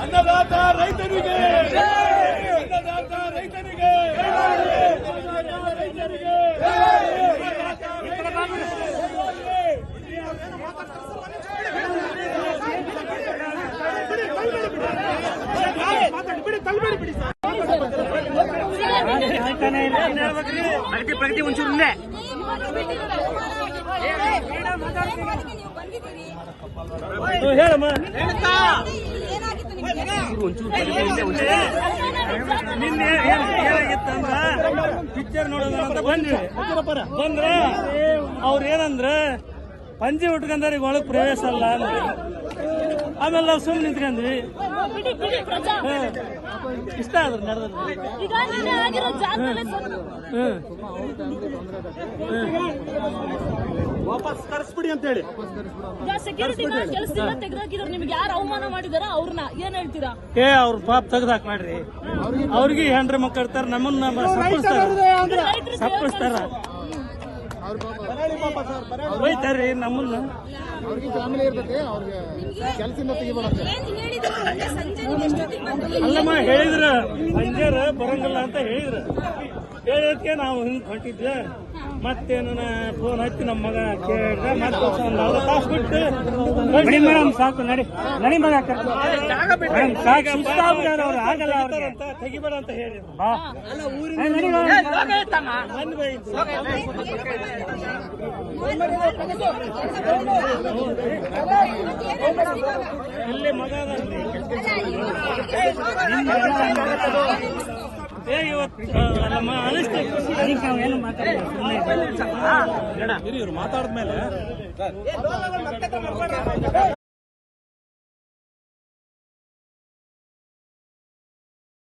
ಅನ್ನದಾತ ರೈತರಿಗೆ ಅನ್ನದಾತ ರೈತರಿಗೆ ರೈತರಿಗೆ ಪ್ರಗತಿ ಒಂಚೂರು ಹೇಳಮ್ಮ ನಿನ್ನೆ ಏನಾಗಿತ್ತಂದ್ರ ಪಿಕ್ಚರ್ ನೋಡೋಣ ಅಂತ ಬಂದ್ವಿ ಬಂದ್ರ ಅವ್ರ ಏನಂದ್ರ ಪಂಜಿ ಉಟ್ಕೊಂಡ್ರೆ ಈಗ ಒಳಗ್ ಪ್ರವೇಶ ಅಲ್ಲ ಅಂದ್ರೆ ಆಮೇಲೆ ನಾವು ಸುಮ್ಮನೆ ನಿಂತ್ಕೊಂಡ್ವಿ ಇಷ್ಟ ಆದ್ರ ನಡೆದ ವಾಪಸ್ ಕರೆಸ್ಬಿಡಿ ಅಂತ ಹೇಳಿ ಕೆಲಸದಿಂದ ತೆಗೆದಾಕಿದ್ರು. ನಿಮ್ಗೆ ಯಾರು ಅವಮಾನ ಮಾಡಿದಾರ ಅವ್ರನ್ನ ಏನ್ ಹೇಳ್ತೀರಾ? ಅವ್ರ ಪಾಪ ತೆಗ್ದಾಕ್ ಮಾಡ್ರಿ, ಅವ್ರಿಗೆ ಹೆಂಡ್ರ ಮಕ್ಕಳು ಇರ್ತಾರ, ನಮ್ಮನ್ನ ಸಪ್ಪಿಸ್ತಾರ ಹೋಯ್ತಾರ್ರಿ ನಮ್ಮನ್ನ. ಅವ್ರಿಗೆ ಫ್ಯಾಮಿಲಿ ಇರ್ತೈತೆ, ಅವ್ರಿಗೆ ಕೆಲಸದಿಂದ ತೆಗಿಬಾರ್ದು. ಅಲ್ಲಮ್ಮ ಹೇಳಿದ್ರ ಸಂಜೆರ ಬರಂಗಿಲ್ಲ ಅಂತ ಹೇಳಿದ್ರ, ಹೇಳಕ್ಕೆ ನಾವು ಹಿಂಗ್ ಹೊಂಟಿದ್ವಿ. ಮತ್ತೇನು ಫೋನ್ ಹಚ್ಚಿ ನಮ್ಮ ಮಗ ಕೇಳಿದ್ರೆ ಮತ್ತೆ ಒಂದು ಅರ್ಧ ತಾಸು ಬಿಟ್ಟು ನಡಿ ಮೇಡಮ್ ಸಾಕು ನಡಿ ನಡಿ ಮಗ ಆಗಲ್ಲ ಅಂತ ತೆಗಿಬೇಡ ಅಂತ ಹೇಳಿ ಇಲ್ಲಿ ಮಗ ಇವತ್ತು ಅಲ್ಲಮ್ಮ ಅನಿಸ್ತು ಏನು ಮಾತಾಡಿದ್ಮೇಲೆ